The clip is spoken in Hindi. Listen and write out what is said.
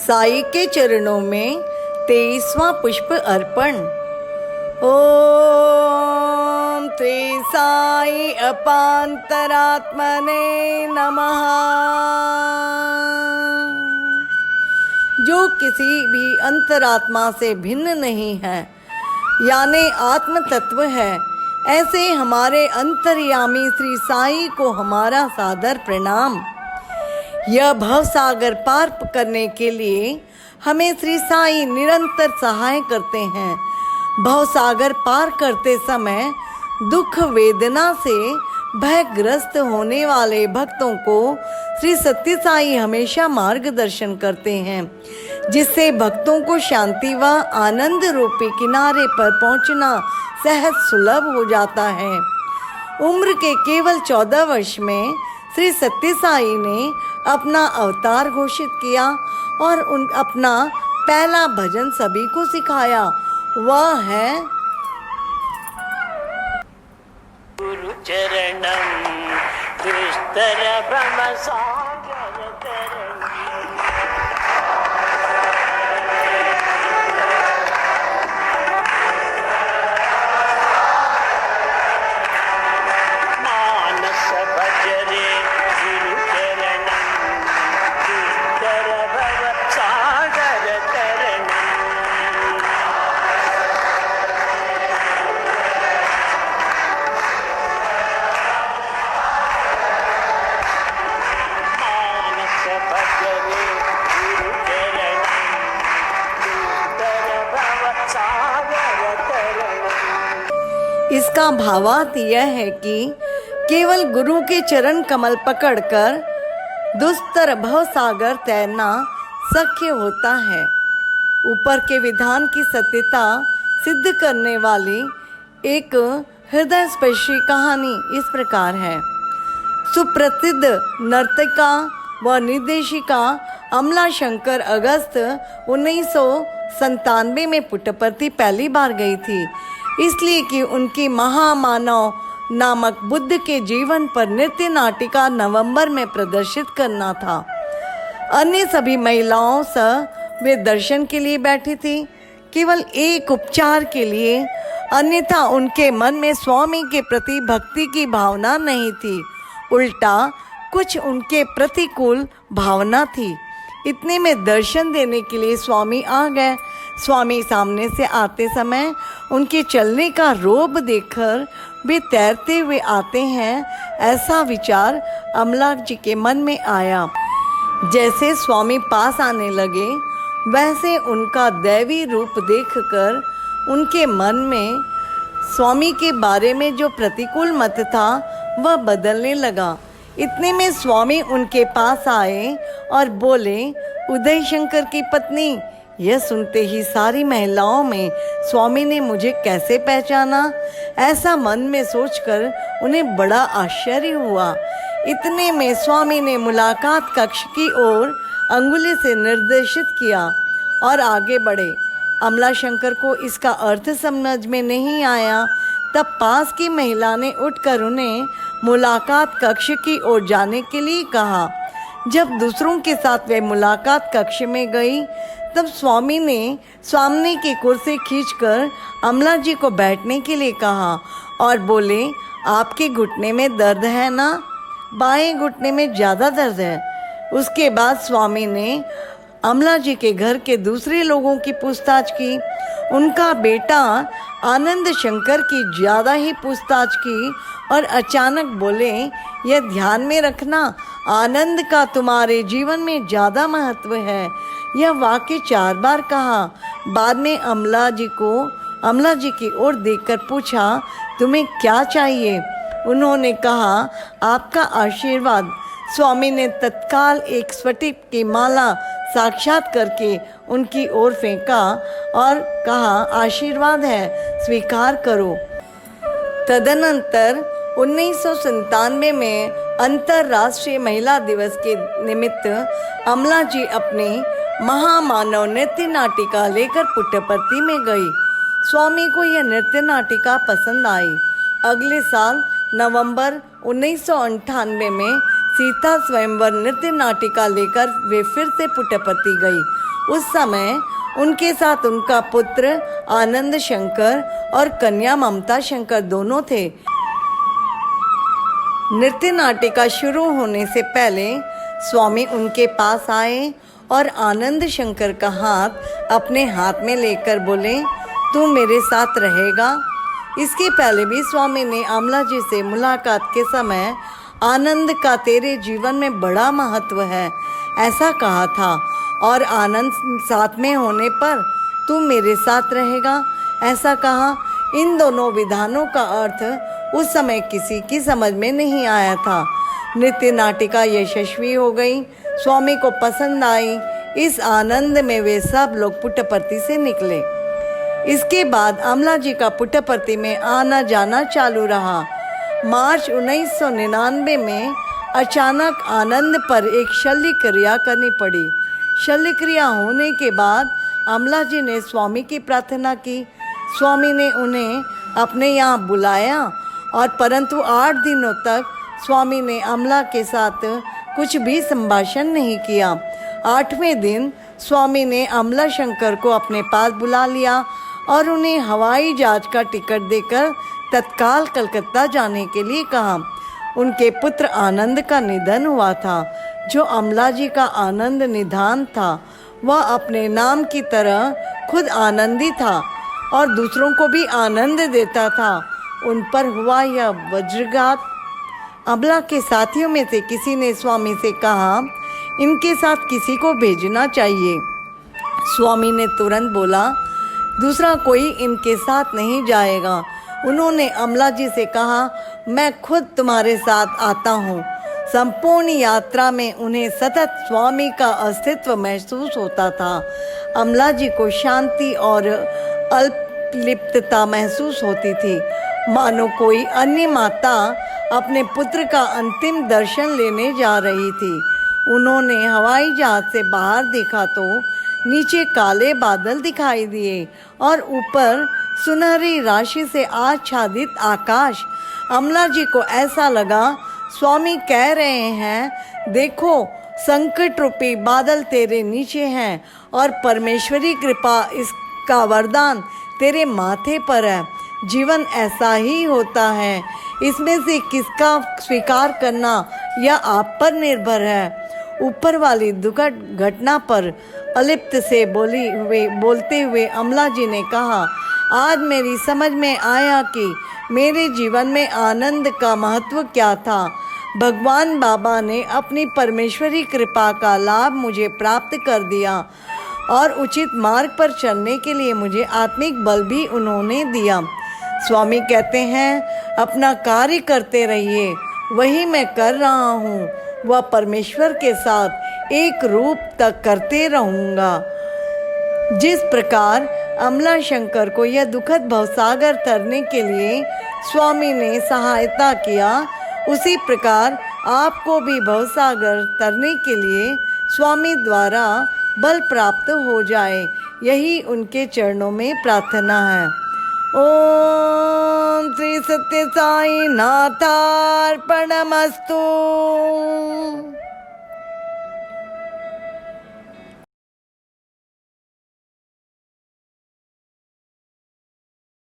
साई के चरणों में 23वां पुष्प अर्पण। ओम त्रि साई अपांतरात्मने नमः। जो किसी भी अंतरात्मा से भिन्न नहीं है, यानी आत्म तत्व है, ऐसे हमारे अंतर्यामी श्री साई को हमारा सादर प्रणाम। यह भव सागर पार करने के लिए हमें श्री साई निरंतर सहाय करते हैं। भव सागर पार करते समय दुख वेदना से भयग्रस्त होने वाले भक्तों को श्री सत्य साई हमेशा मार्गदर्शन करते हैं, जिससे भक्तों को शांति व आनंद रूपी किनारे पर पहुंचना सहज सुलभ हो जाता है। उम्र के केवल 14 वर्ष में श्री सत्य साई ने अपना अवतार घोषित किया और अपना पहला भजन सभी को सिखाया। वह है गुरु चरणम दुस्तर ब्रह्म सागर मानस भजरे गुरु चरणम दुस्तर ब्रह्म सागर तरणम। इसका भावार्थ यह है कि केवल गुरु के चरण कमल पकड़कर दुस्तर भव सागर तैरना शक्य होता है। ऊपर के विधान की सत्यता सिद्ध करने वाली एक हृदय स्पर्शी कहानी इस प्रकार है। सुप्रसिद्ध नर्तिका व निर्देशिका अमला शंकर अगस्त 1997 में पुट्टपर्ती पहली बार गई थी, इसलिए कि उनकी महामानव नामक बुद्ध के जीवन पर नृत्य नाटिका नवंबर में प्रदर्शित करना था। अन्य सभी महिलाओं से वे दर्शन के लिए बैठी थी, केवल एक उपचार के लिए, अन्यथा उनके मन में स्वामी के प्रति भक्ति की भावना नहीं थी, उल्टा कुछ उनके प्रतिकूल भावना थी। इतने में दर्शन देने के लिए स्वामी आ गए। स्वामी सामने से आते समय उनके चलने का रोब देखकर वे तैरते हुए आते हैं, ऐसा विचार अमला जी के मन में आया। जैसे स्वामी पास आने लगे, वैसे उनका दैवी रूप देखकर उनके मन में स्वामी के बारे में जो प्रतिकूल मत था वह बदलने लगा। इतने में स्वामी उनके पास आए और बोले, उदय शंकर की पत्नी। यह सुनते ही सारी महिलाओं में स्वामी ने मुझे कैसे पहचाना, ऐसा मन में सोचकर उन्हें बड़ा आश्चर्य हुआ। इतने में स्वामी ने मुलाकात कक्ष की ओर अंगुली से निर्देशित किया और आगे बढ़े। अमला शंकर को इसका अर्थ समझ में नहीं आया। तब पास की महिला ने उठकर उन्हें मुलाकात कक्ष की ओर जाने के लिए कहा। जब दूसरों के साथ वे मुलाकात कक्ष में गई, तब स्वामी ने सामने की कुर्सी खींचकर अमला जी को बैठने के लिए कहा और बोले, आपके घुटने में दर्द है ना? बाएं घुटने में ज़्यादा दर्द है। उसके बाद स्वामी ने अमला जी के घर के दूसरे लोगों की पूछताछ की। उनका बेटा आनंद शंकर की ज़्यादा ही पूछताछ की और अचानक बोले, यह ध्यान में रखना, आनंद का तुम्हारे जीवन में ज़्यादा महत्व है। यह वाक्य 4 बार कहा। बाद में अमला जी की ओर देखकर पूछा, तुम्हें क्या चाहिए? उन्होंने कहा, आपका आशीर्वाद। स्वामी ने तत्काल एक स्फटिक की माला साक्षात करके उनकी ओर फेंका और कहा, आशीर्वाद है, स्वीकार करो। तदनंतर 1997 में अंतर्राष्ट्रीय महिला दिवस के निमित्त अमला जी अपने महामानव नृत्य नाटिका लेकर पुट्टपर्ती में गई। स्वामी को यह नृत्य नाटिका पसंद आई। अगले साल नवंबर 1998 में सीता स्वयंवर नृत्य नाटिका लेकर वे फिर से पुट्टपर्ती गई। उस समय उनके साथ उनका पुत्र आनंद शंकर और कन्या ममता शंकर दोनों थे। नृत्य नाटिका शुरू होने से पहले स्वामी उनके पास आए और आनंद शंकर का हाथ अपने हाथ में लेकर बोले, तू मेरे साथ रहेगा। इसके पहले भी स्वामी ने अमला जी से मुलाकात के समय आनंद का तेरे जीवन में बड़ा महत्व है ऐसा कहा था, और आनंद साथ में होने पर तू मेरे साथ रहेगा ऐसा कहा। इन दोनों विधानों का अर्थ उस समय किसी की समझ में नहीं आया था। नृत्य नाटिका यशस्वी हो गई, स्वामी को पसंद आई। इस आनंद में वे सब लोग पुट्टपर्ती से निकले। इसके बाद अमला जी का पुट्टपर्ती में आना जाना चालू रहा। मार्च 1999 में अचानक आनंद पर एक शल्य क्रिया करनी पड़ी। शल्य क्रिया होने के बाद अमला जी ने स्वामी की प्रार्थना की। स्वामी ने उन्हें अपने यहाँ बुलाया और परंतु 8 दिनों तक स्वामी ने अमला के साथ कुछ भी संभाषण नहीं किया। 8वें दिन स्वामी ने अमला शंकर को अपने पास बुला लिया और उन्हें हवाई जहाज का टिकट देकर तत्काल कलकत्ता जाने के लिए कहा। उनके पुत्र आनंद का निधन हुआ था। जो अमला जी का आनंद निधान था वह अपने नाम की तरह खुद आनंदी था और दूसरों को भी आनंद देता था। उन पर हुआ यह वज्रघात। अमला के साथियों में से किसी ने स्वामी से कहा, इनके साथ किसी को भेजना चाहिए। स्वामी ने तुरंत बोला, दूसरा कोई इनके साथ नहीं जाएगा। उन्होंने अमला जी से कहा, मैं खुद तुम्हारे साथ आता हूँ। संपूर्ण यात्रा में उन्हें सतत स्वामी का अस्तित्व महसूस होता था। अमला जी को शांति और अल्पलिप्तता महसूस होती थी, मानो कोई अन्य माता अपने पुत्र का अंतिम दर्शन लेने जा रही थी। उन्होंने हवाई जहाज से बाहर देखा तो नीचे काले बादल दिखाई दिए और ऊपर सुनहरी राशि से आच्छादित आकाश। अमला जी को ऐसा लगा स्वामी कह रहे हैं, देखो संकट रूपी बादल तेरे नीचे हैं और परमेश्वरी कृपा इसका वरदान तेरे माथे पर है। जीवन ऐसा ही होता है, इसमें से किसका स्वीकार करना यह आप पर निर्भर है। ऊपर वाली दुखद घटना पर अलिप्त से बोलते हुए अमला जी ने कहा, आज मेरी समझ में आया कि मेरे जीवन में आनंद का महत्व क्या था। भगवान बाबा ने अपनी परमेश्वरी कृपा का लाभ मुझे प्राप्त कर दिया और उचित मार्ग पर चलने के लिए मुझे आत्मिक बल भी उन्होंने दिया। स्वामी कहते हैं, अपना कार्य करते रहिए, वही मैं कर रहा हूँ। वह परमेश्वर के साथ एक रूप तक करते रहूँगा। जिस प्रकार अमला शंकर को यह दुखद भवसागर तरने के लिए स्वामी ने सहायता किया, उसी प्रकार आपको भी भवसागर तरने के लिए स्वामी द्वारा बल प्राप्त हो जाए, यही उनके चरणों में प्रार्थना है। ओम श्री सत्य साई नाथार्पणमस्तु।